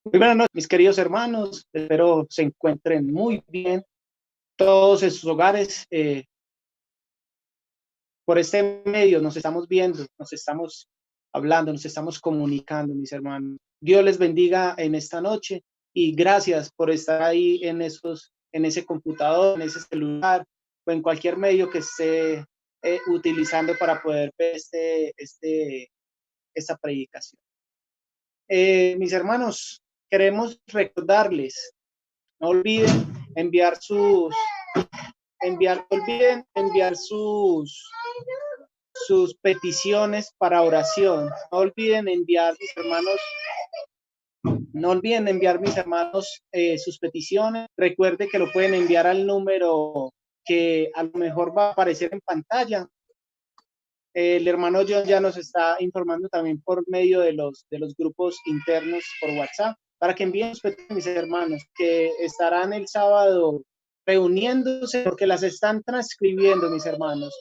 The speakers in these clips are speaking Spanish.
Muy buenas noches, mis queridos hermanos. Espero se encuentren muy bien todos en sus hogares. Por este medio nos estamos viendo, nos estamos hablando, nos estamos comunicando, mis hermanos. Dios les bendiga en esta noche y gracias por estar ahí en ese computador, en ese celular o en cualquier medio que esté utilizando para poder ver esta predicación. Mis hermanos, queremos recordarles, no olviden enviar sus peticiones para oración. No olviden enviar, mis hermanos, sus peticiones. Recuerde que lo pueden enviar al número que a lo mejor va a aparecer en pantalla. El hermano John ya nos está informando también por medio de los grupos internos por WhatsApp para que envíen sus peticiones, mis hermanos, que estarán el sábado reuniéndose, porque las están transcribiendo, mis hermanos,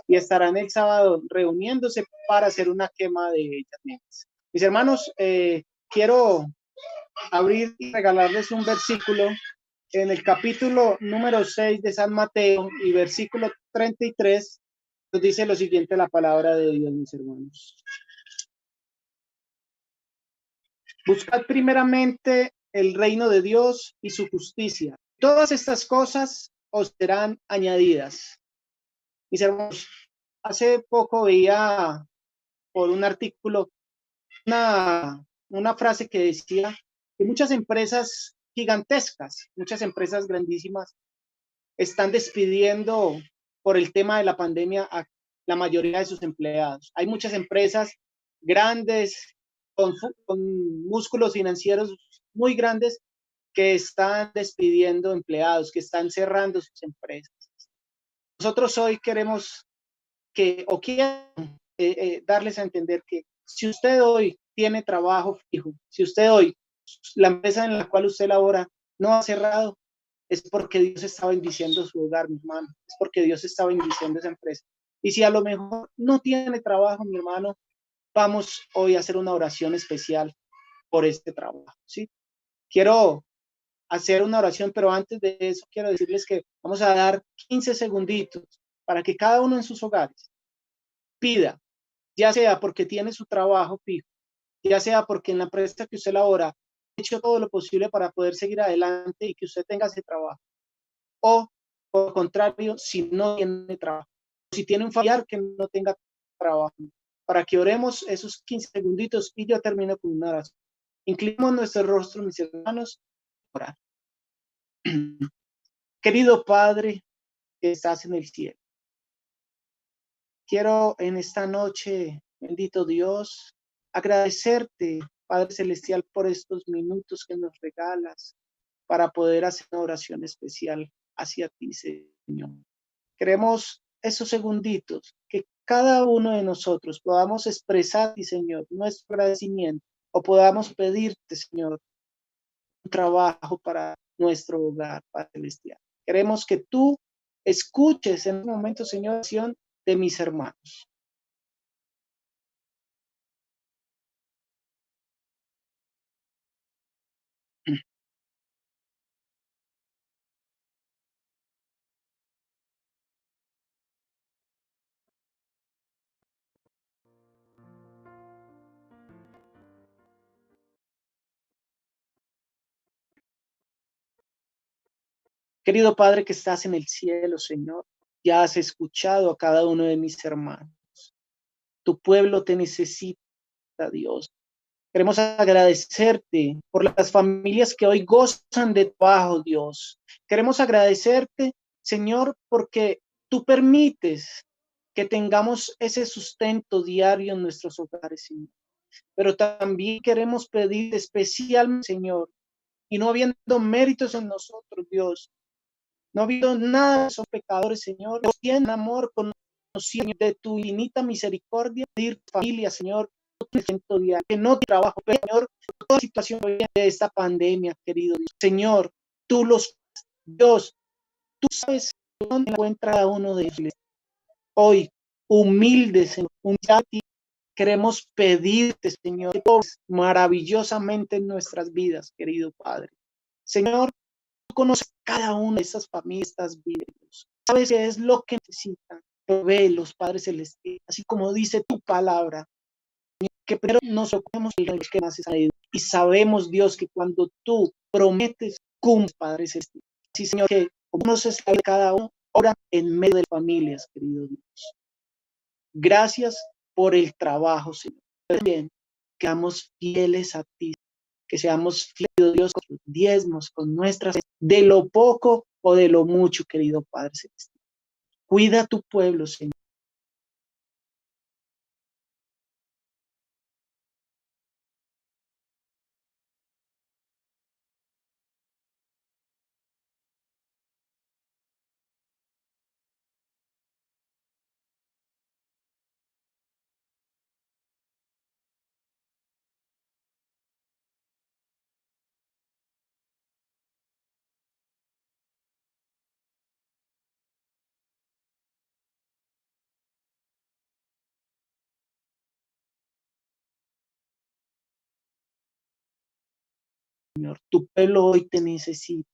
y estarán el sábado reuniéndose para hacer una quema de ellas mismas. Mis hermanos, quiero abrir y regalarles un versículo en el capítulo número 6 de San Mateo y versículo 33, nos dice lo siguiente la palabra de Dios, mis hermanos. Buscad primeramente el reino de Dios y su justicia. Todas estas cosas os serán añadidas. Mis hermanos, hace poco veía por un artículo una frase que decía que muchas empresas gigantescas, muchas empresas grandísimas, están despidiendo por el tema de la pandemia a la mayoría de sus empleados. Hay muchas empresas grandes, con músculos financieros muy grandes, que están despidiendo empleados, que están cerrando sus empresas. Nosotros hoy queremos darles a entender que si usted hoy tiene trabajo fijo, si usted hoy, la empresa en la cual usted labora no ha cerrado, es porque Dios está bendiciendo su hogar, mi hermano, es porque Dios está bendiciendo esa empresa. Y si a lo mejor no tiene trabajo, mi hermano, vamos hoy a hacer una oración especial por este trabajo, ¿sí? Quiero hacer una oración, pero antes de eso quiero decirles que vamos a dar 15 segunditos para que cada uno en sus hogares pida, ya sea porque tiene su trabajo fijo, ya sea porque en la empresa que usted labora ha hecho todo lo posible para poder seguir adelante y que usted tenga ese trabajo, o por el contrario, si no tiene trabajo, si tiene un familiar que no tenga trabajo, para que oremos esos 15 segunditos y yo termino con una oración. Inclinemos nuestro rostro, mis hermanos, orar. Querido Padre que estás en el cielo, quiero en esta noche, bendito Dios, agradecerte, Padre Celestial, por estos minutos que nos regalas para poder hacer una oración especial hacia ti, Señor. Queremos esos segunditos que cada uno de nosotros podamos expresar, Señor, nuestro agradecimiento o podamos pedirte, Señor, un trabajo para nuestro hogar, Padre Celestial. Queremos que tú escuches en este momento, Señor, la oración de mis hermanos. Querido Padre que estás en el cielo, Señor, ya has escuchado a cada uno de mis hermanos. Tu pueblo te necesita, Dios. Queremos agradecerte por las familias que hoy gozan de trabajo, Dios. Queremos agradecerte, Señor, porque tú permites que tengamos ese sustento diario en nuestros hogares, Señor. Pero también queremos pedir especialmente, Señor, y no habiendo méritos en nosotros, Dios, no habiendo nada, son pecadores, Señor, en amor con nosotros, de tu infinita misericordia, pedir familia, Señor, que no trabajo, Señor, toda situación de esta pandemia, querido Dios. Señor, tú Dios, tú sabes dónde encuentra cada uno de ellos. Hoy, humildes, Queremos pedirte, Señor, que obres maravillosamente en nuestras vidas, querido Padre. Señor, tú conoces cada una de esas familias, estas vidas. Sabes qué es lo que necesitan. Provee los Padres Celestiales, así como dice tu palabra, que primero nos ocupemos de los que más es y sabemos, Dios, que cuando tú prometes, cumples, Padre Celestial. Así, Señor, que conoces cada uno, obra en medio de familias, querido Dios. Gracias por el trabajo, Señor. También quedamos fieles a ti, que seamos fieles, Dios, con los diezmos, con nuestras, de lo poco o de lo mucho, querido Padre Celestial. Cuida a tu pueblo, Señor. Señor, tu pueblo hoy te necesita.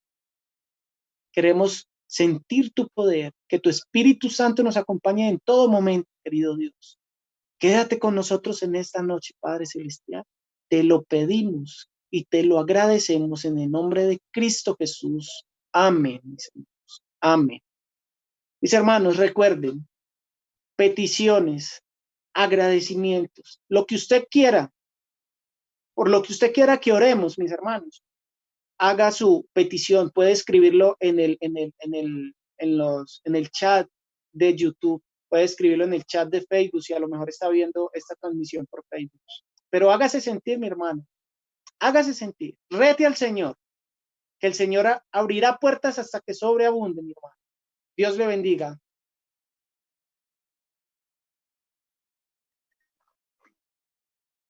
Queremos sentir tu poder, que tu Espíritu Santo nos acompañe en todo momento, querido Dios. Quédate con nosotros en esta noche, Padre Celestial. Te lo pedimos y te lo agradecemos en el nombre de Cristo Jesús. Amén, mis hermanos. Amén. Mis hermanos, recuerden, peticiones, agradecimientos, lo que usted quiera, por lo que usted quiera que oremos, mis hermanos. Haga su petición, puede escribirlo en el chat de YouTube, puede escribirlo en el chat de Facebook, si a lo mejor está viendo esta transmisión por Facebook. Pero hágase sentir, mi hermano, hágase sentir, rete al Señor, que el Señor abrirá puertas hasta que sobreabunde, mi hermano. Dios le bendiga.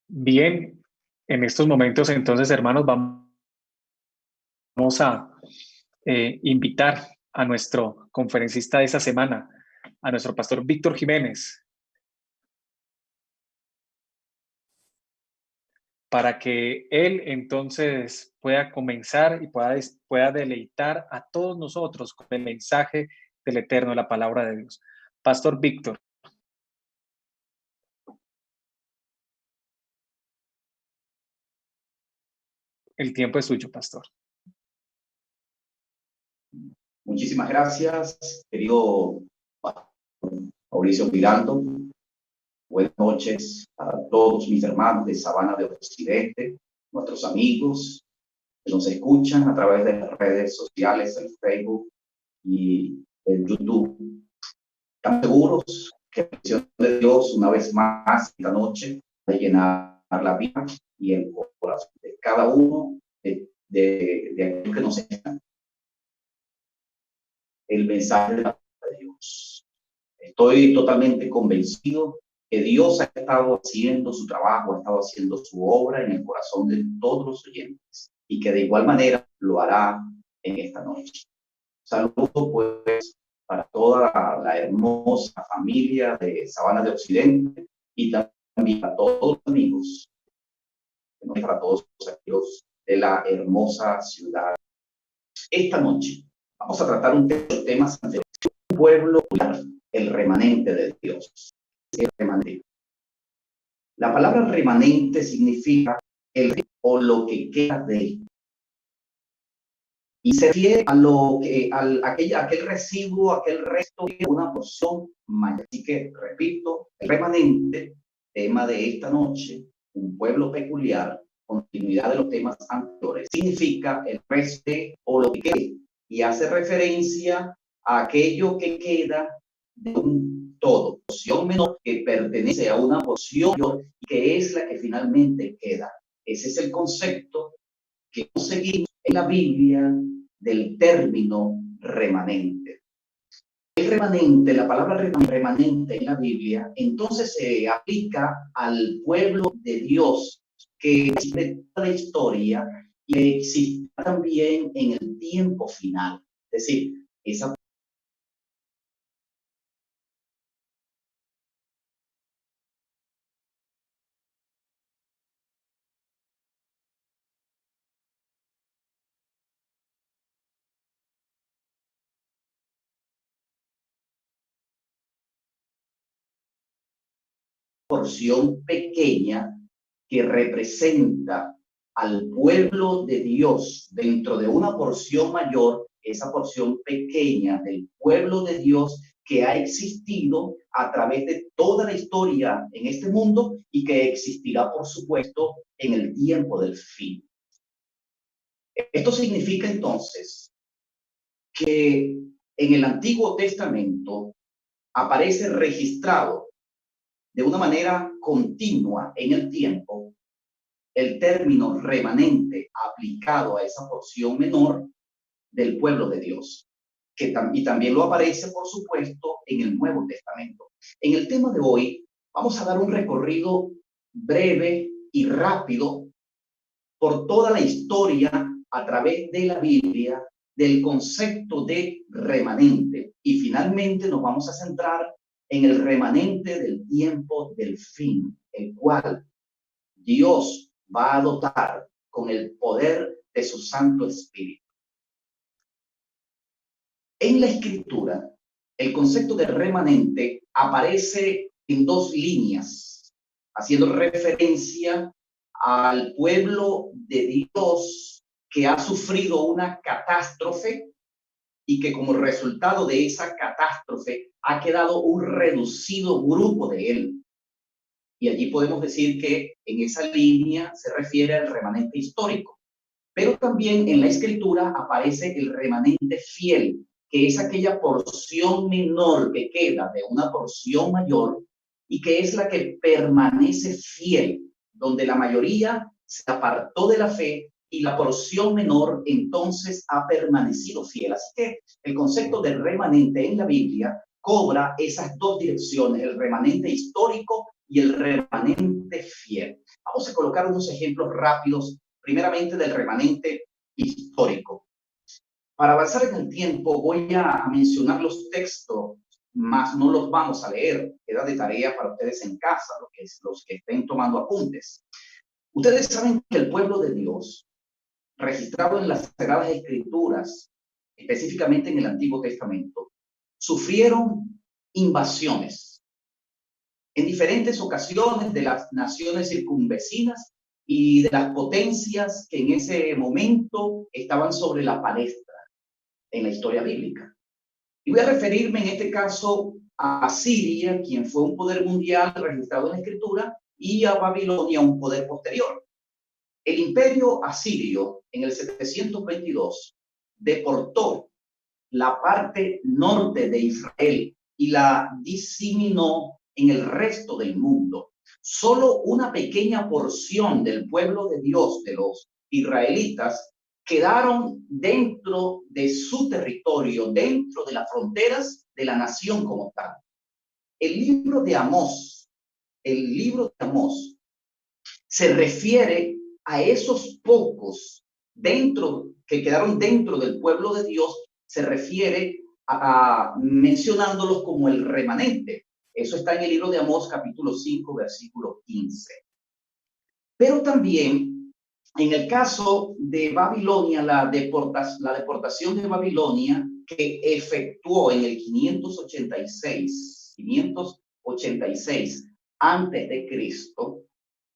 Bien, en estos momentos entonces, hermanos, vamos a invitar a nuestro conferencista de esta semana, a nuestro pastor Víctor Jiménez, para que él entonces pueda comenzar y pueda deleitar a todos nosotros con el mensaje del Eterno, la palabra de Dios. Pastor Víctor. El tiempo es suyo, pastor. Muchísimas gracias, querido Mauricio Mirando. Buenas noches a todos mis hermanos de Sabana de Occidente, nuestros amigos que nos escuchan a través de las redes sociales, el Facebook y el YouTube. Están seguros que la bendición de Dios, una vez más esta noche, va a llenar la vida y el corazón de cada uno de aquellos que nos escuchan. El mensaje de Dios. Estoy totalmente convencido que Dios ha estado haciendo su trabajo, ha estado haciendo su obra en el corazón de todos los oyentes y que de igual manera lo hará en esta noche. Saludo pues para toda la hermosa familia de Sabana de Occidente y también para todos los amigos, para todos aquellos de la hermosa ciudad. Esta noche vamos a tratar un tema de un pueblo, el remanente de Dios. El remanente. La palabra remanente significa el o lo que queda de él. Y se refiere a lo que, aquel residuo, aquel resto de una porción mayor. Así que, repito, el remanente, tema de esta noche, un pueblo peculiar, continuidad de los temas anteriores, significa el resto o lo que queda. Y hace referencia a aquello que queda de un todo, porción menor que pertenece a una porción y que es la que finalmente queda. Ese es el concepto que conseguimos en la Biblia del término remanente. El remanente, la palabra remanente en la Biblia, entonces se aplica al pueblo de Dios que existe toda la historia y existe también en el tiempo final. Es decir, esa porción pequeña que representa al pueblo de Dios dentro de una porción mayor, esa porción pequeña del pueblo de Dios que ha existido a través de toda la historia en este mundo y que existirá, por supuesto, en el tiempo del fin. Esto significa entonces que en el Antiguo Testamento aparece registrado de una manera continua en el tiempo el término remanente aplicado a esa porción menor del pueblo de Dios, y también lo aparece, por supuesto, en el Nuevo Testamento. En el tema de hoy vamos a dar un recorrido breve y rápido por toda la historia a través de la Biblia del concepto de remanente, y finalmente nos vamos a centrar en el remanente del tiempo del fin, el cual Dios va a dotar con el poder de su Santo Espíritu. En la Escritura, el concepto de remanente aparece en dos líneas, haciendo referencia al pueblo de Dios que ha sufrido una catástrofe y que como resultado de esa catástrofe ha quedado un reducido grupo de él. Y allí podemos decir que en esa línea se refiere al remanente histórico. Pero también en la Escritura aparece el remanente fiel, que es aquella porción menor que queda de una porción mayor y que es la que permanece fiel, donde la mayoría se apartó de la fe y la porción menor entonces ha permanecido fiel. Así que el concepto de remanente en la Biblia cobra esas dos direcciones, el remanente histórico y el remanente fiel. Vamos a colocar unos ejemplos rápidos, primeramente del remanente histórico. Para avanzar en el tiempo voy a mencionar los textos, más no los vamos a leer, queda de tarea para ustedes en casa, los que estén tomando apuntes. Ustedes saben que el pueblo de Dios, registrado en las Sagradas Escrituras, específicamente en el Antiguo Testamento, sufrieron invasiones en diferentes ocasiones de las naciones circunvecinas y de las potencias que en ese momento estaban sobre la palestra en la historia bíblica. Y voy a referirme en este caso a Siria, quien fue un poder mundial registrado en la Escritura, y a Babilonia, un poder posterior. El imperio asirio en el 722 deportó la parte norte de Israel y la diseminó en el resto del mundo. Solo una pequeña porción del pueblo de Dios, de los israelitas, quedaron dentro de su territorio, dentro de las fronteras de la nación como tal. El libro de Amós se refiere a esos pocos que quedaron dentro del pueblo de Dios, se refiere a mencionándolos como el remanente. Eso está en el libro de Amós, capítulo 5, versículo 15. Pero también, en el caso de Babilonia, la deportación de Babilonia, que efectuó en el 586 antes de Cristo,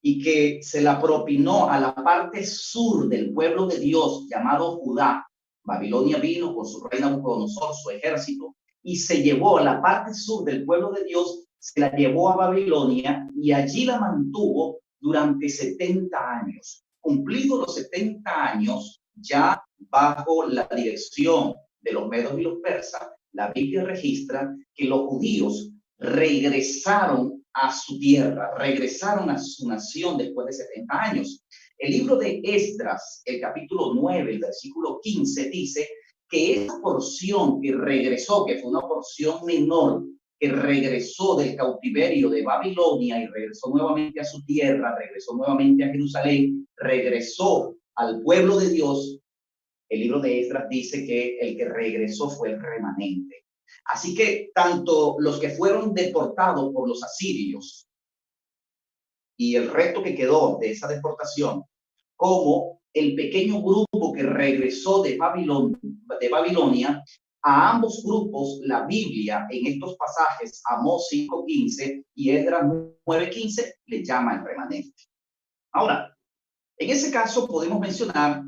y que se la propinó a la parte sur del pueblo de Dios llamado Judá. Babilonia vino con su rey Nabucodonosor, su ejército, y se llevó a la parte sur del pueblo de Dios, se la llevó a Babilonia y allí la mantuvo durante 70 años. Cumplidos los 70 años, ya bajo la dirección de los medos y los persas, la Biblia registra que los judíos regresaron a su tierra, regresaron a su nación después de 70 años. El libro de Esdras, el capítulo 9, el versículo 15, dice que esa porción que regresó, que fue una porción menor, que regresó del cautiverio de Babilonia y regresó nuevamente a su tierra, regresó nuevamente a Jerusalén, regresó al pueblo de Dios, el libro de Esdras dice que el que regresó fue el remanente. Así que tanto los que fueron deportados por los asirios y el resto que quedó de esa deportación, como el pequeño grupo que regresó de Babilonia, a ambos grupos la Biblia en estos pasajes, Amós 5:15 y Esdras 9:15, le llama el remanente. Ahora, en ese caso podemos mencionar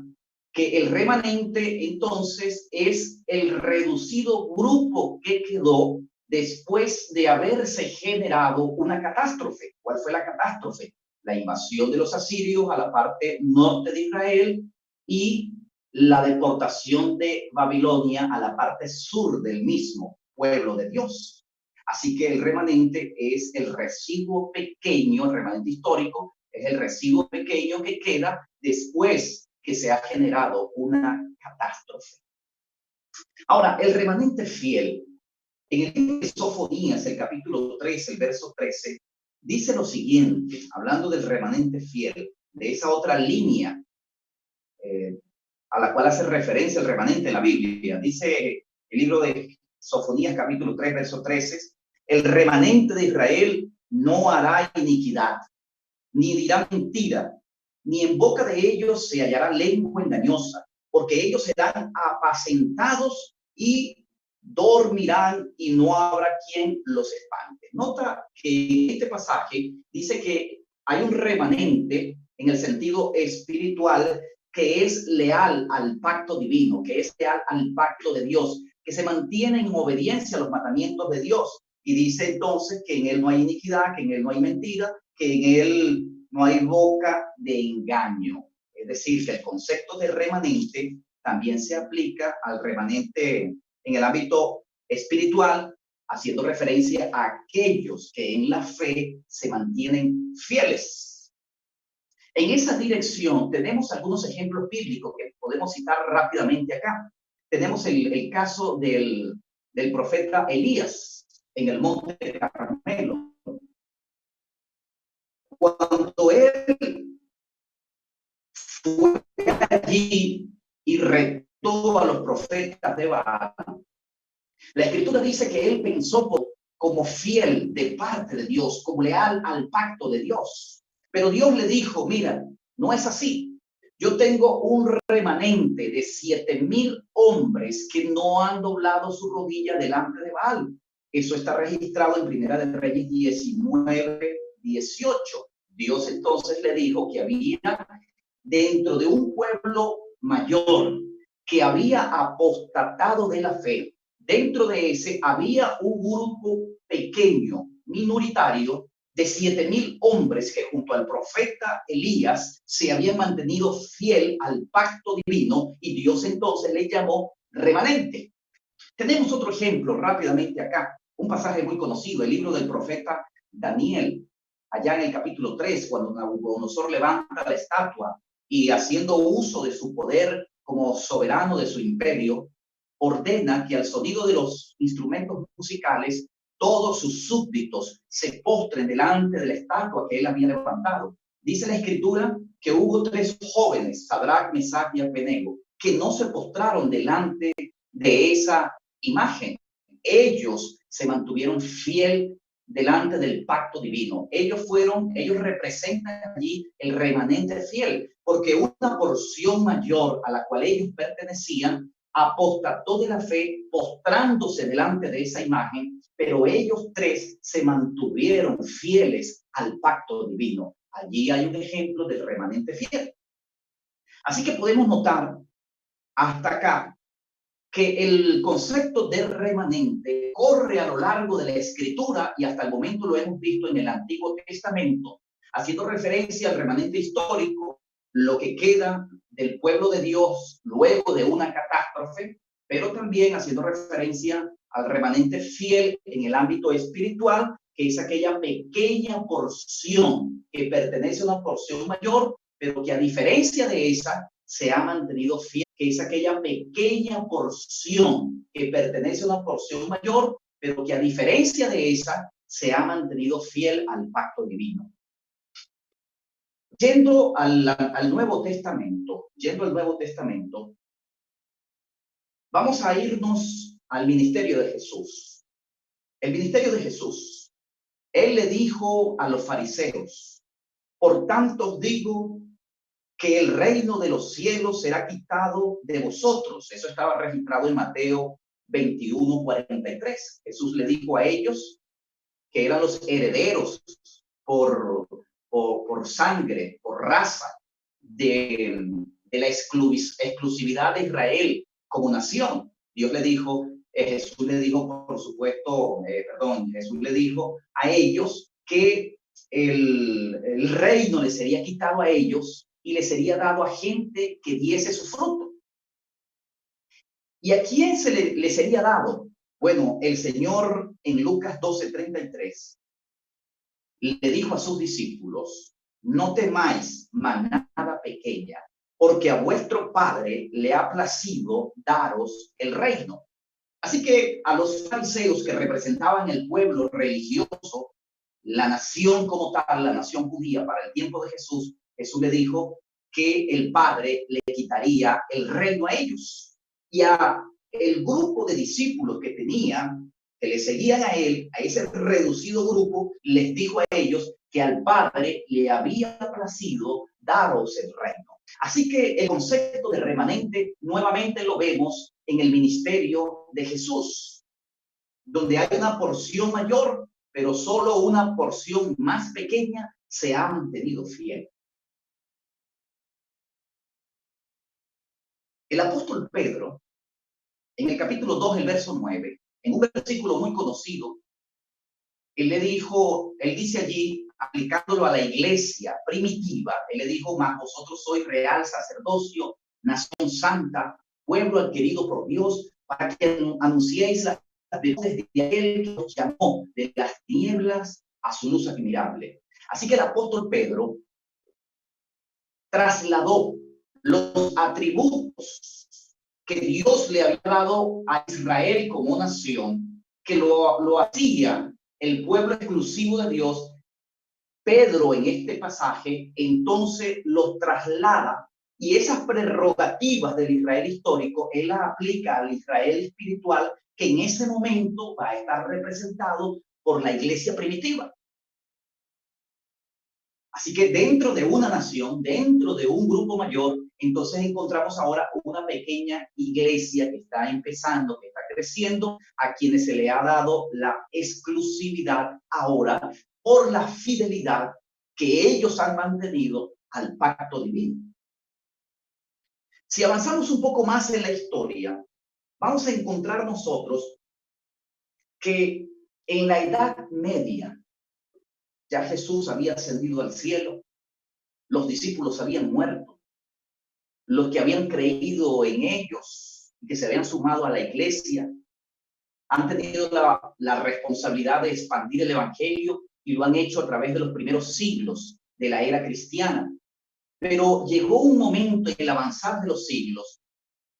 que el remanente entonces es el reducido grupo que quedó después de haberse generado una catástrofe. ¿Cuál fue la catástrofe? La invasión de los asirios a la parte norte de Israel y la deportación de Babilonia a la parte sur del mismo pueblo de Dios. Así que el remanente es el residuo pequeño, el remanente histórico, es el residuo pequeño que queda después que se ha generado una catástrofe. Ahora, el remanente fiel, en el libro de Sofonías, el capítulo 3, el verso 13, dice lo siguiente, hablando del remanente fiel, de esa otra línea a la cual hace referencia el remanente en la Biblia. Dice el libro de Sofonías, capítulo 3, verso 13, el remanente de Israel no hará iniquidad, ni dirá mentira, ni en boca de ellos se hallará lengua engañosa, porque ellos serán apacentados y dormirán y no habrá quien los espante. Nota que en este pasaje dice que hay un remanente en el sentido espiritual que es leal al pacto divino, que es leal al pacto de Dios, que se mantiene en obediencia a los mandamientos de Dios. Y dice entonces que en él no hay iniquidad, que en él no hay mentira, que en él no hay boca de engaño. Es decir, que el concepto de remanente también se aplica al remanente en el ámbito espiritual, haciendo referencia a aquellos que en la fe se mantienen fieles. En esa dirección tenemos algunos ejemplos bíblicos que podemos citar rápidamente acá. Tenemos el caso del profeta Elías en el monte de Carmelo. Cuando él fue allí y retó a los profetas de Baal, la escritura dice que él pensó como fiel de parte de Dios, como leal al pacto de Dios. Pero Dios le dijo, mira, no es así. Yo tengo un remanente de 7,000 hombres que no han doblado su rodilla delante de Baal. Eso está registrado en Primera de Reyes 19:18. Dios entonces le dijo que había dentro de un pueblo mayor que había apostatado de la fe. Dentro de ese había un grupo pequeño, minoritario, de 7,000 hombres que junto al profeta Elías se habían mantenido fiel al pacto divino y Dios entonces le llamó remanente. Tenemos otro ejemplo rápidamente acá, un pasaje muy conocido, el libro del profeta Daniel, allá en el capítulo 3, cuando Nabucodonosor levanta la estatua y haciendo uso de su poder como soberano de su imperio, ordena que al sonido de los instrumentos musicales todos sus súbditos se postren delante de la estatua que él había levantado. Dice la escritura que hubo 3 jóvenes, Sadrach, Mesach y Abednego, que no se postraron delante de esa imagen. Ellos se mantuvieron fiel delante del pacto divino. Ellos representan allí el remanente fiel, porque una porción mayor a la cual ellos pertenecían apostató de la fe, postrándose delante de esa imagen, pero ellos 3 se mantuvieron fieles al pacto divino. Allí hay un ejemplo del remanente fiel. Así que podemos notar hasta acá que el concepto de remanente corre a lo largo de la escritura y hasta el momento lo hemos visto en el Antiguo Testamento, haciendo referencia al remanente histórico, lo que queda del pueblo de Dios luego de una catástrofe, pero también haciendo referencia al remanente fiel en el ámbito espiritual, que es aquella pequeña porción que pertenece a una porción mayor, pero que a diferencia de esa se ha mantenido fiel, que es aquella pequeña porción que pertenece a una porción mayor, pero que a diferencia de esa se ha mantenido fiel al pacto divino. Yendo al Nuevo Testamento, vamos a irnos al ministerio de Jesús. El ministerio de Jesús. Él le dijo a los fariseos, por tanto os digo que el reino de los cielos será quitado de vosotros. Eso estaba registrado en Mateo 21:43. Jesús le dijo a ellos que eran los herederos por sangre, por raza, de la exclusividad de Israel como nación. Jesús le dijo, por supuesto, Jesús le dijo a ellos que el reino les sería quitado a ellos y les sería dado a gente que diese su fruto. ¿Y a quién le sería dado? Bueno, el Señor en Lucas 12:33 le dijo a sus discípulos: no temáis, manada pequeña, porque a vuestro Padre le ha placido daros el reino. Así que a los fariseos, que representaban el pueblo religioso, la nación como tal, la nación judía para el tiempo de Jesús, Jesús le dijo que el Padre le quitaría el reino a ellos. Y a el grupo de discípulos que tenían, que le seguían a él, a ese reducido grupo, les dijo a ellos que al Padre le había placido daros el reino. Así que el concepto de remanente nuevamente lo vemos en el ministerio de Jesús, donde hay una porción mayor, pero solo una porción más pequeña se ha mantenido fiel. El apóstol Pedro, en el capítulo 2, el verso 9, en un versículo muy conocido, él dice allí, aplicándolo a la iglesia primitiva, él le dijo: mas vosotros sois real sacerdocio, nación santa, pueblo adquirido por Dios, para que anunciéis las virtudes de aquel que os llamó de las tinieblas a su luz admirable. Así que el apóstol Pedro trasladó los atributos que Dios le había dado a Israel como nación, que lo hacía el pueblo exclusivo de Dios. Pedro, en este pasaje, entonces los traslada, y esas prerrogativas del Israel histórico, él las aplica al Israel espiritual, que en ese momento va a estar representado por la iglesia primitiva. Así que dentro de una nación, dentro de un grupo mayor, entonces encontramos ahora una pequeña iglesia que está empezando, que está creciendo, a quienes se le ha dado la exclusividad ahora por la fidelidad que ellos han mantenido al pacto divino. Si avanzamos un poco más en la historia, vamos a encontrar nosotros que en la Edad Media ya Jesús había ascendido al cielo, los discípulos habían muerto, los que habían creído en ellos y que se habían sumado a la iglesia han tenido la responsabilidad de expandir el evangelio, y lo han hecho a través de los primeros siglos de la era cristiana. Pero llegó un momento en el avanzar de los siglos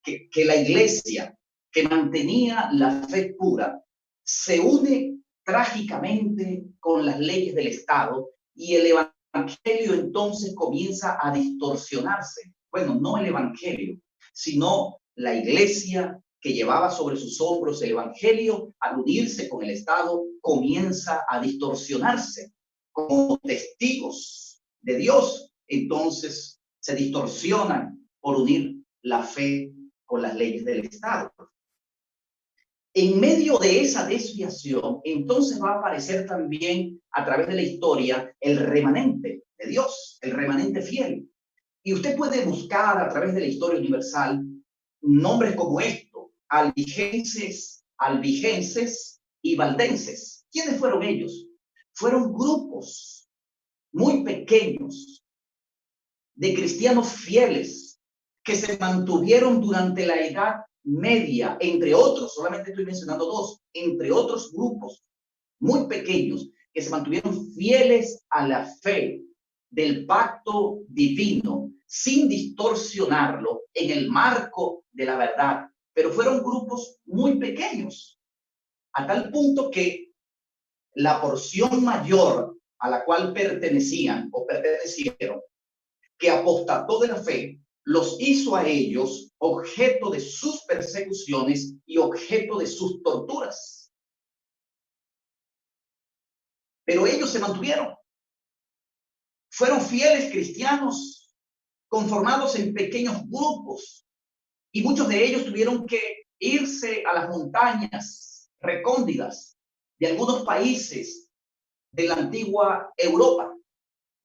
que la iglesia, que mantenía la fe pura, se une trágicamente con las leyes del Estado, y el evangelio entonces comienza a distorsionarse. Bueno, no el evangelio, sino la iglesia, que llevaba sobre sus hombros el evangelio, al unirse con el Estado, comienza a distorsionarse. Como testigos de Dios, entonces se distorsionan por unir la fe con las leyes del Estado. En medio de esa desviación, entonces va a aparecer también a través de la historia el remanente de Dios, el remanente fiel. Y usted puede buscar a través de la historia universal nombres como esto: albigenses y valdenses. ¿Quiénes fueron ellos? Fueron grupos muy pequeños de cristianos fieles que se mantuvieron durante la Edad Media, entre otros, solamente estoy mencionando dos, entre otros grupos muy pequeños que se mantuvieron fieles a la fe del pacto divino, sin distorsionarlo en el marco de la verdad. Pero fueron grupos muy pequeños, a tal punto que la porción mayor a la cual pertenecieron, que apostató de la fe, los hizo a ellos objeto de sus persecuciones y objeto de sus torturas. Pero ellos se mantuvieron. Fueron fieles cristianos conformados en pequeños grupos, y muchos de ellos tuvieron que irse a las montañas recónditas de algunos países de la antigua Europa.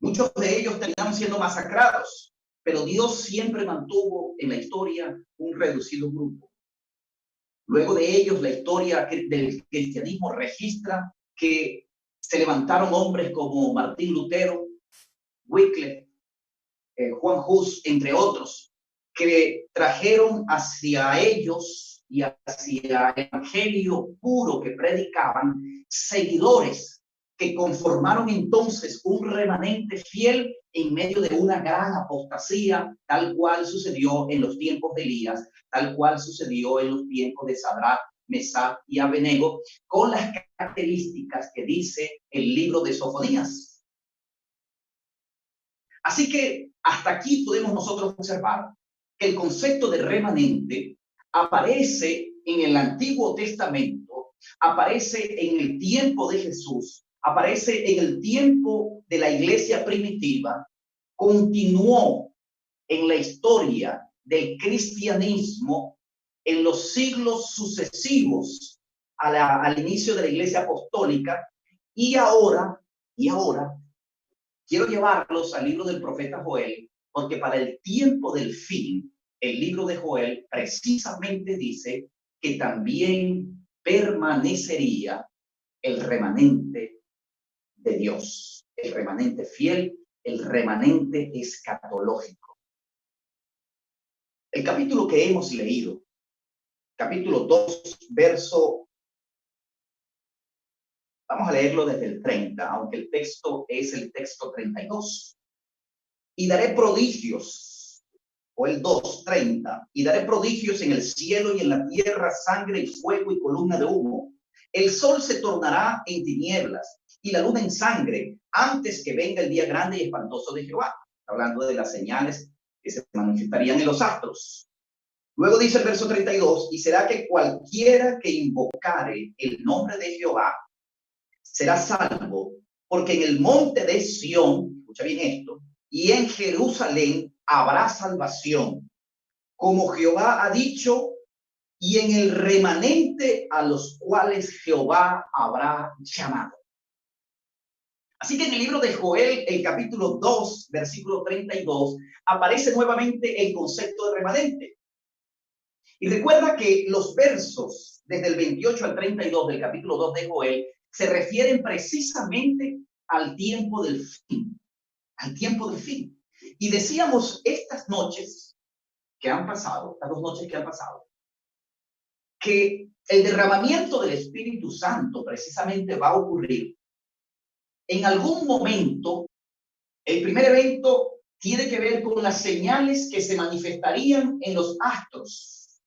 Muchos de ellos terminaron siendo masacrados, pero Dios siempre mantuvo en la historia un reducido grupo. Luego de ellos, la historia del cristianismo registra que se levantaron hombres como Martín Lutero, Wycliffe, Juan Hus, entre otros, que trajeron hacia ellos y hacia el evangelio puro que predicaban seguidores que conformaron entonces un remanente fiel en medio de una gran apostasía, tal cual sucedió en los tiempos de Elías, tal cual sucedió en los tiempos de Sadrach, Mesach y Abednego, con las características que dice el libro de Sofonías. Así que hasta aquí podemos nosotros observar que el concepto de remanente aparece en el Antiguo Testamento, aparece en el tiempo de Jesús, aparece en el tiempo de la iglesia primitiva, continuó en la historia del cristianismo en los siglos sucesivos al inicio de la iglesia apostólica, y ahora quiero llevarlos al libro del profeta Joel, porque para el tiempo del fin, el libro de Joel precisamente dice que también permanecería el remanente de Dios, el remanente fiel, el remanente escatológico. El capítulo que hemos leído, capítulo 2, verso, vamos a leerlo desde el 30, aunque el texto es el texto 32. Y daré prodigios, o el 2:30, y daré prodigios en el cielo y en la tierra, sangre y fuego y columna de humo. El sol se tornará en tinieblas y la luna en sangre antes que venga el día grande y espantoso de Jehová. Hablando de las señales que se manifestarían en los astros. Luego dice el verso 32, y será que cualquiera que invocare el nombre de Jehová será salvo, porque en el monte de Sión, escucha bien esto, y en Jerusalén habrá salvación, como Jehová ha dicho, y en el remanente a los cuales Jehová habrá llamado. Así que en el libro de Joel, el capítulo 2, versículo 32, aparece nuevamente el concepto de remanente. Y recuerda que los versos desde el 28 al 32 del capítulo 2 de Joel se refieren precisamente al tiempo del fin, al tiempo del fin. Y decíamos estas noches que han pasado, estas 2 noches que han pasado, que el derramamiento del Espíritu Santo precisamente va a ocurrir en algún momento. El primer evento tiene que ver con las señales que se manifestarían en los astros,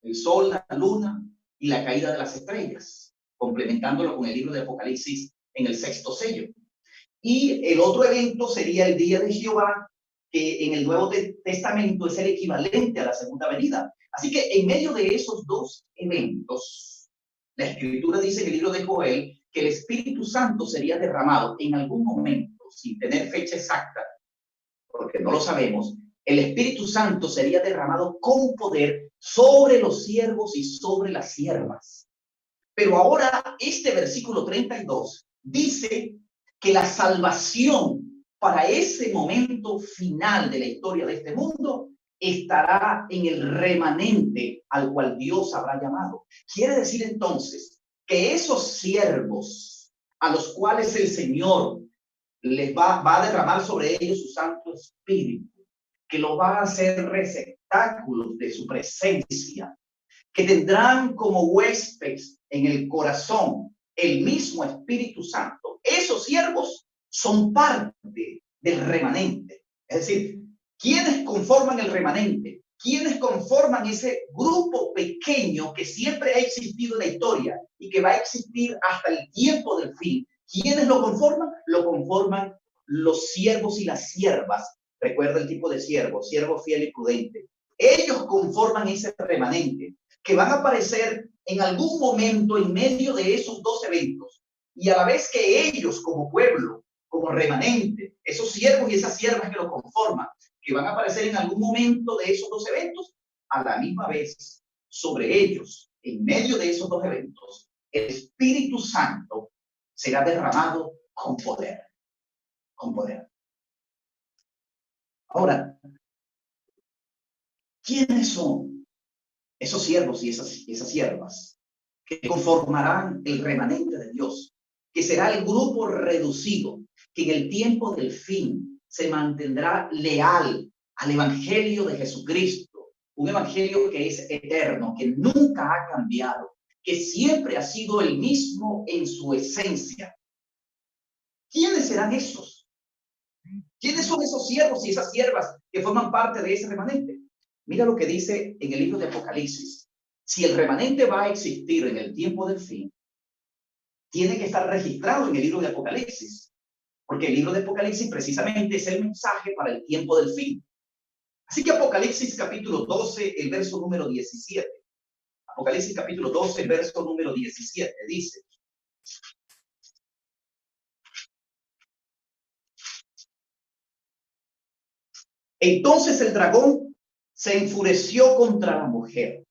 el sol, la luna y la caída de las estrellas, complementándolo con el libro de Apocalipsis en el 6º sello. Y el otro evento sería el día de Jehová, que en el Nuevo Testamento es el equivalente a la segunda venida. Así que en medio de esos 2 eventos, la Escritura dice en el libro de Joel que el Espíritu Santo sería derramado en algún momento, sin tener fecha exacta, porque no lo sabemos. El Espíritu Santo sería derramado con poder sobre los siervos y sobre las siervas. Pero ahora este versículo 32 dice que la salvación para ese momento final de la historia de este mundo estará en el remanente al cual Dios habrá llamado. Quiere decir entonces que esos siervos a los cuales el Señor les va a derramar sobre ellos su Santo Espíritu, que lo va a hacer receptáculos de su presencia, que tendrán como huéspedes en el corazón el mismo Espíritu Santo. Esos siervos son parte del remanente. Es decir, ¿quiénes conforman el remanente? ¿Quiénes conforman ese grupo pequeño que siempre ha existido en la historia y que va a existir hasta el tiempo del fin? ¿Quiénes lo conforman? Lo conforman los siervos y las siervas. Recuerda el tipo de siervo fiel y prudente. Ellos conforman ese remanente que van a aparecer en algún momento en medio de esos 2 eventos. Y a la vez que ellos como pueblo, como remanente, esos siervos y esas siervas que lo conforman, que van a aparecer en algún momento de esos 2 eventos, a la misma vez sobre ellos, en medio de esos dos eventos, el Espíritu Santo será derramado con poder. Con poder. Ahora, ¿quiénes son esos siervos y esas siervas que conformarán el remanente de Dios? Que será el grupo reducido, que en el tiempo del fin se mantendrá leal al Evangelio de Jesucristo, un Evangelio que es eterno, que nunca ha cambiado, que siempre ha sido el mismo en su esencia. ¿Quiénes serán esos? ¿Quiénes son esos siervos y esas siervas que forman parte de ese remanente? Mira lo que dice en el libro de Apocalipsis. Si el remanente va a existir en el tiempo del fin, tiene que estar registrado en el libro de Apocalipsis, porque el libro de Apocalipsis precisamente es el mensaje para el tiempo del fin. Así que Apocalipsis capítulo 12, el verso número 17. Apocalipsis capítulo 12, el verso número 17 dice: entonces el dragón se enfureció contra la mujer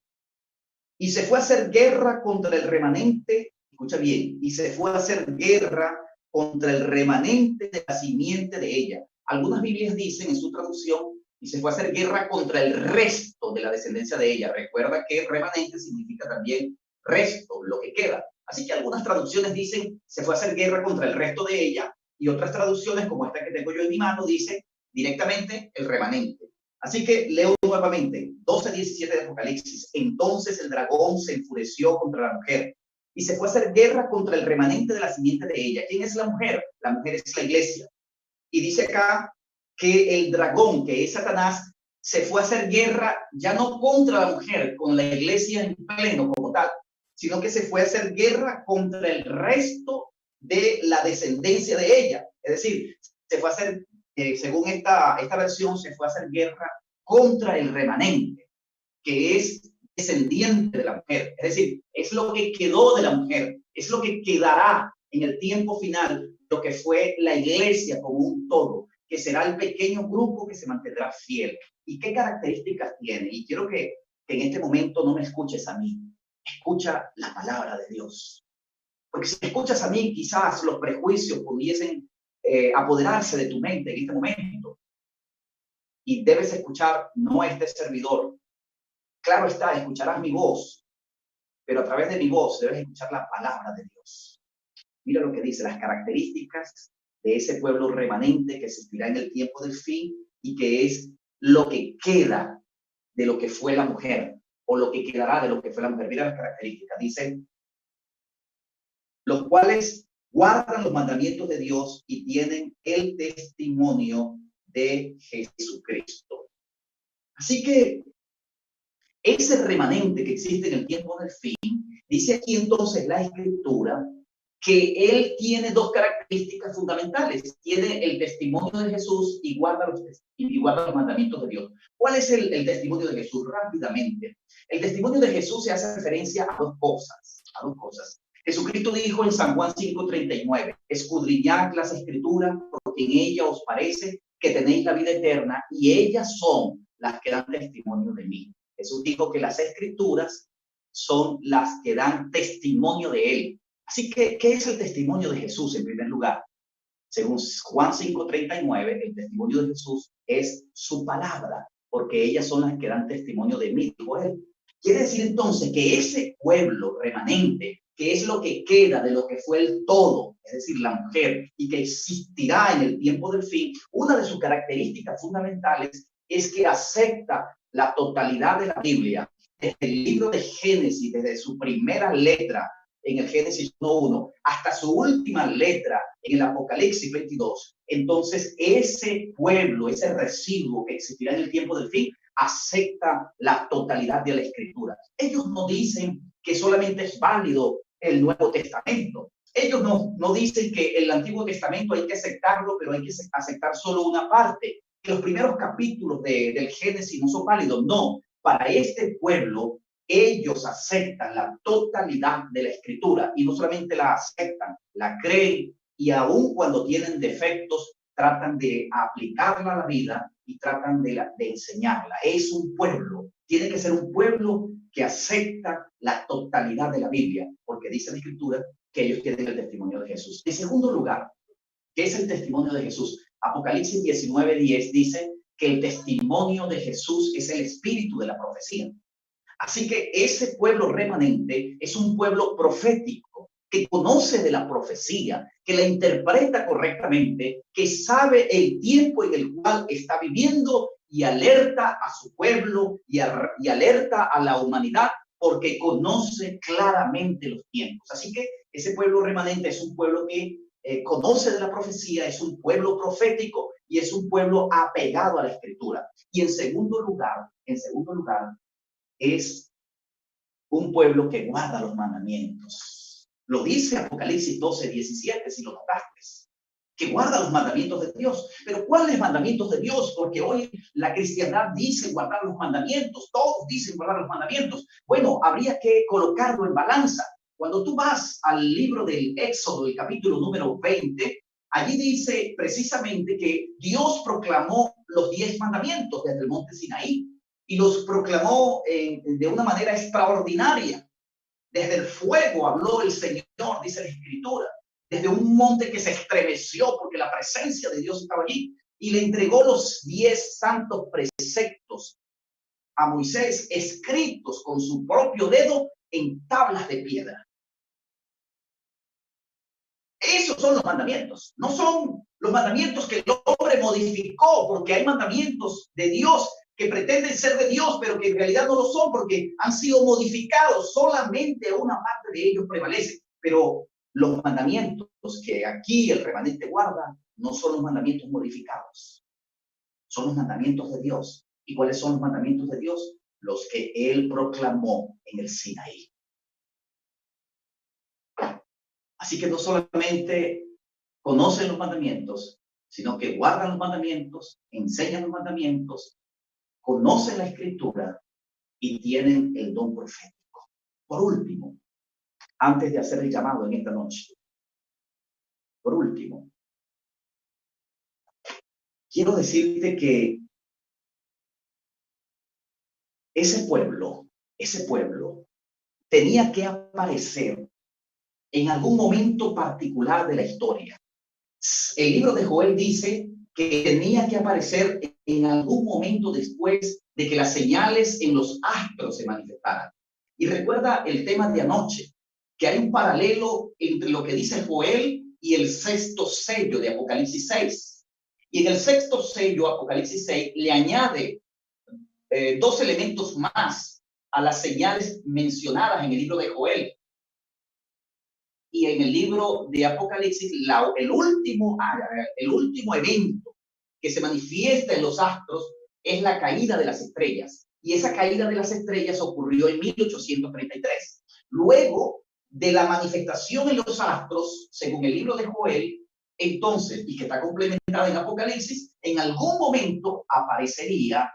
y se fue a hacer guerra contra el remanente. Escucha bien, y se fue a hacer guerra contra el remanente de la simiente de ella. Algunas Biblias dicen en su traducción, y se fue a hacer guerra contra el resto de la descendencia de ella. Recuerda que remanente significa también resto, lo que queda. Así que algunas traducciones dicen, se fue a hacer guerra contra el resto de ella, y otras traducciones, como esta que tengo yo en mi mano, dicen directamente el remanente. Así que leo nuevamente, 12:17 de Apocalipsis. Entonces el dragón se enfureció contra la mujer y se fue a hacer guerra contra el remanente de la simiente de ella. ¿Quién es la mujer? La mujer es la iglesia. Y dice acá que el dragón, que es Satanás, se fue a hacer guerra ya no contra la mujer, con la iglesia en pleno como tal, sino que se fue a hacer guerra contra el resto de la descendencia de ella. Es decir, se fue a hacer, según esta versión, se fue a hacer guerra contra el remanente, que es descendiente de la mujer. Es decir, es lo que quedó de la mujer, es lo que quedará en el tiempo final, lo que fue la iglesia como un todo, que será el pequeño grupo que se mantendrá fiel. ¿Y qué características tiene? Y quiero que en este momento no me escuches a mí, escucha la palabra de Dios. Porque si me escuchas a mí, quizás los prejuicios pudiesen apoderarse de tu mente en este momento. Y debes escuchar no a este servidor. Claro está, escucharás mi voz, pero a través de mi voz debes escuchar la palabra de Dios. Mira lo que dice, las características de ese pueblo remanente que existirá en el tiempo del fin y que es lo que queda de lo que fue la mujer, o lo que quedará de lo que fue la mujer. Mira las características, dice: los cuales guardan los mandamientos de Dios y tienen el testimonio de Jesucristo. Así que ese remanente que existe en el tiempo del fin, dice aquí entonces la Escritura que él tiene dos características fundamentales. Tiene el testimonio de Jesús y guarda los mandamientos de Dios. ¿Cuál es el testimonio de Jesús? Rápidamente. El testimonio de Jesús se hace referencia a dos cosas. Jesucristo dijo en San Juan 5:39, escudriñad las Escrituras, porque en ellas os parece que tenéis la vida eterna, y ellas son las que dan testimonio de mí. Jesús dijo que las Escrituras son las que dan testimonio de él. Así que, ¿qué es el testimonio de Jesús en primer lugar? Según Juan 5:39, el testimonio de Jesús es su palabra, porque ellas son las que dan testimonio de mí, dijo él. Quiere decir entonces que ese pueblo remanente, que es lo que queda de lo que fue el todo, es decir, la mujer, y que existirá en el tiempo del fin, una de sus características fundamentales es que acepta la totalidad de la Biblia, desde el libro de Génesis, desde su primera letra, en el Génesis 1:1, hasta su última letra en el Apocalipsis 22. Entonces, ese pueblo, ese residuo que existirá en el tiempo del fin, acepta la totalidad de la Escritura. Ellos no dicen que solamente es válido el Nuevo Testamento. Ellos no dicen que el Antiguo Testamento hay que aceptarlo, pero hay que aceptar solo una parte. Que los primeros capítulos del Génesis no son válidos. No, para este pueblo, ellos aceptan la totalidad de la Escritura, y no solamente la aceptan, la creen, y aun cuando tienen defectos, tratan de aplicarla a la vida y tratan de enseñarla. Es un pueblo Tiene que ser un pueblo que acepta la totalidad de la Biblia, porque dice la Escritura que ellos tienen el testimonio de Jesús. En segundo lugar, ¿qué es el testimonio de Jesús? Apocalipsis 19:10 dice que el testimonio de Jesús es el espíritu de la profecía. Así que ese pueblo remanente es un pueblo profético, que conoce de la profecía, que la interpreta correctamente, que sabe el tiempo en el cual está viviendo y alerta a su pueblo y alerta a la humanidad, porque conoce claramente los tiempos. Así que ese pueblo remanente es un pueblo que conoce de la profecía, es un pueblo profético y es un pueblo apegado a la Escritura. Y en segundo lugar, es un pueblo que guarda los mandamientos. Lo dice Apocalipsis 12:17, si lo notaste, que guarda los mandamientos de Dios. Pero ¿cuáles mandamientos de Dios? Porque hoy la cristiandad dice guardar los mandamientos, todos dicen guardar los mandamientos. Bueno, habría que colocarlo en balanza. Cuando tú vas al libro del Éxodo, el capítulo número 20, allí dice precisamente que Dios proclamó los 10 mandamientos desde el monte Sinaí y los proclamó de una manera extraordinaria. Desde el fuego habló el Señor, dice la Escritura, desde un monte que se estremeció porque la presencia de Dios estaba allí, y le entregó los 10 santos preceptos a Moisés, escritos con su propio dedo en tablas de piedra. Esos son los mandamientos, no son los mandamientos que el hombre modificó, porque hay mandamientos de Dios que pretenden ser de Dios, pero que en realidad no lo son porque han sido modificados. Solamente una parte de ellos prevalece. Pero los mandamientos que aquí el remanente guarda no son los mandamientos modificados. Son los mandamientos de Dios. ¿Y cuáles son los mandamientos de Dios? Los que Él proclamó en el Sinaí. Así que no solamente conocen los mandamientos, sino que guardan los mandamientos, enseñan los mandamientos, conocen la Escritura y tienen el don profético. Por último, antes de hacer el llamado en esta noche, por último, quiero decirte que ese pueblo tenía que aparecer en algún momento particular de la historia. El libro de Joel dice que tenía que aparecer en algún momento después de que las señales en los astros se manifestaran. Y recuerda el tema de anoche, que hay un paralelo entre lo que dice Joel y el sexto sello de Apocalipsis 6. Y en el sexto sello, Apocalipsis 6, le añade 2 elementos más a las señales mencionadas en el libro de Joel. Y en el libro de Apocalipsis, el último evento que se manifiesta en los astros es la caída de las estrellas. Y esa caída de las estrellas ocurrió en 1833. Luego de la manifestación en los astros, según el libro de Joel, entonces, y que está complementada en Apocalipsis, en algún momento aparecería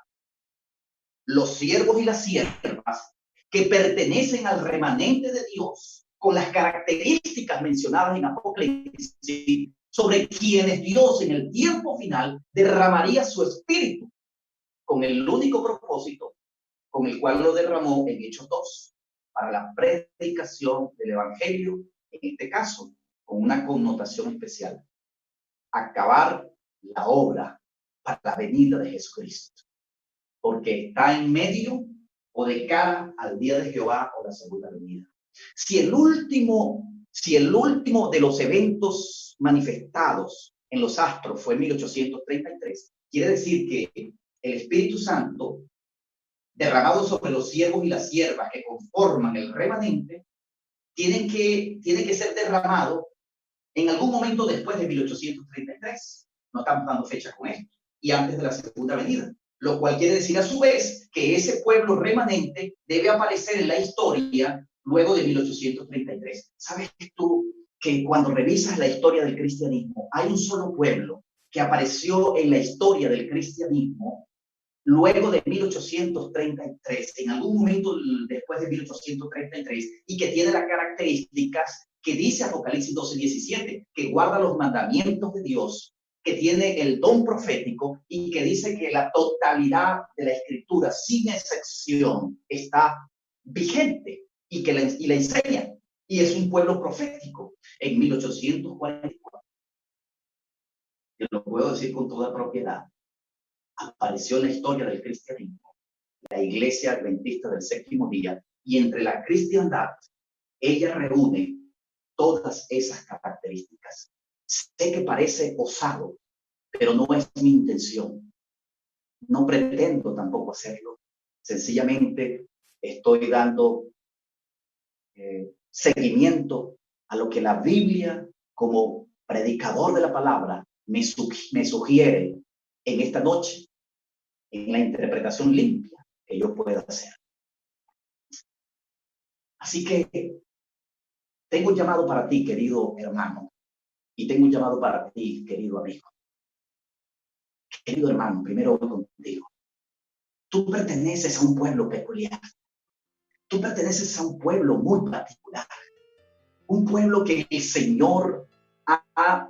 los siervos y las siervas que pertenecen al remanente de Dios, con las características mencionadas en Apocalipsis, sobre quienes Dios en el tiempo final derramaría su espíritu, con el único propósito con el cual lo derramó en Hechos 2, para la predicación del Evangelio, en este caso, con una connotación especial: acabar la obra para la venida de Jesucristo, porque está en medio o de cara al día de Jehová o la segunda venida. Si el último de los eventos manifestados en los astros fue en 1833, quiere decir que el Espíritu Santo, derramado sobre los siervos y las siervas que conforman el remanente, tiene que ser derramado en algún momento después de 1833. No estamos dando fecha con esto. Y antes de la segunda venida. Lo cual quiere decir a su vez que ese pueblo remanente debe aparecer en la historia luego de 1833. ¿Sabes tú que cuando revisas la historia del cristianismo, hay un solo pueblo que apareció en la historia del cristianismo luego de 1833, en algún momento después de 1833, y que tiene las características que dice Apocalipsis 12:17, que guarda los mandamientos de Dios que tiene el don profético y que dice que la totalidad de la escritura, sin excepción, está vigente y que la enseña. Y es un pueblo profético. En 1844, yo lo puedo decir con toda propiedad, apareció en la historia del cristianismo la Iglesia Adventista del Séptimo Día, y entre la cristiandad, ella reúne todas esas características. Sé que parece osado, pero no es mi intención. No pretendo tampoco hacerlo. Sencillamente estoy dando seguimiento a lo que la Biblia, como predicador de la palabra, me sugiere en esta noche, en la interpretación limpia que yo pueda hacer. Así que tengo un llamado para ti, querido hermano, y tengo un llamado para ti, querido amigo. Querido hermano, primero voy contigo. Tú perteneces a un pueblo peculiar. Tú perteneces a un pueblo muy particular. Un pueblo que el Señor ha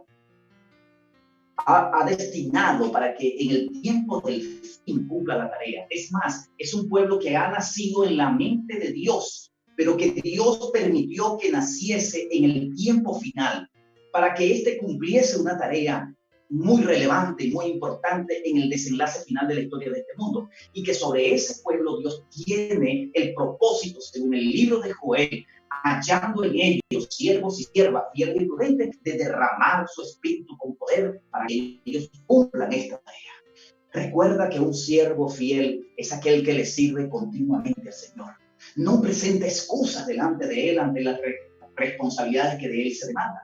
destinado para que en el tiempo del fin cumpla la tarea. Es más, es un pueblo que ha nacido en la mente de Dios, pero que Dios permitió que naciese en el tiempo final para que éste cumpliese una tarea muy relevante y muy importante en el desenlace final de la historia de este mundo. Y que sobre ese pueblo Dios tiene el propósito, según el libro de Joel, hallando en ellos siervos y siervas fieles y prudentes, de derramar su espíritu con poder para que ellos cumplan esta tarea. Recuerda que un siervo fiel es aquel que le sirve continuamente al Señor. No presenta excusas delante de él ante las responsabilidades que de él se demandan.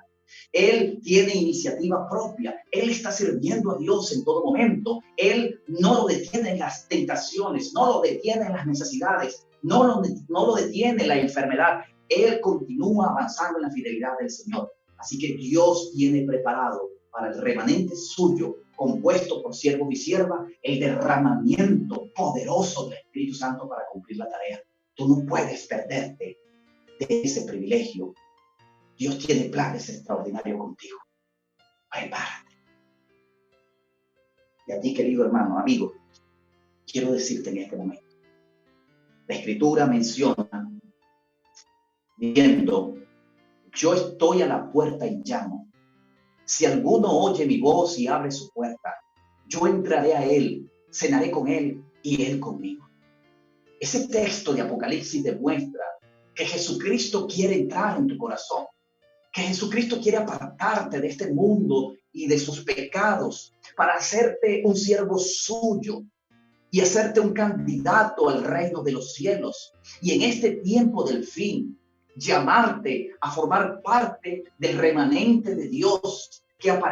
Él tiene iniciativa propia. Él está sirviendo a Dios en todo momento. Él no lo detiene en las tentaciones, no lo detiene en las necesidades, no lo detiene en la enfermedad. Él continúa avanzando en la fidelidad del Señor. Así que Dios tiene preparado para el remanente suyo, compuesto por siervos y siervas, el derramamiento poderoso del Espíritu Santo para cumplir la tarea. Tú no puedes perderte de ese privilegio. Dios tiene planes extraordinarios contigo. Prepárate. Y a ti, querido hermano, amigo, quiero decirte en este momento. La Escritura menciona, diciendo, yo estoy a la puerta y llamo. Si alguno oye mi voz y abre su puerta, yo entraré a él, cenaré con él y él conmigo. Ese texto de Apocalipsis demuestra que Jesucristo quiere entrar en tu corazón, que Jesucristo quiere apartarte de este mundo y de sus pecados para hacerte un siervo suyo y hacerte un candidato al reino de los cielos. Y en este tiempo del fin, llamarte a formar parte del remanente de Dios que aparece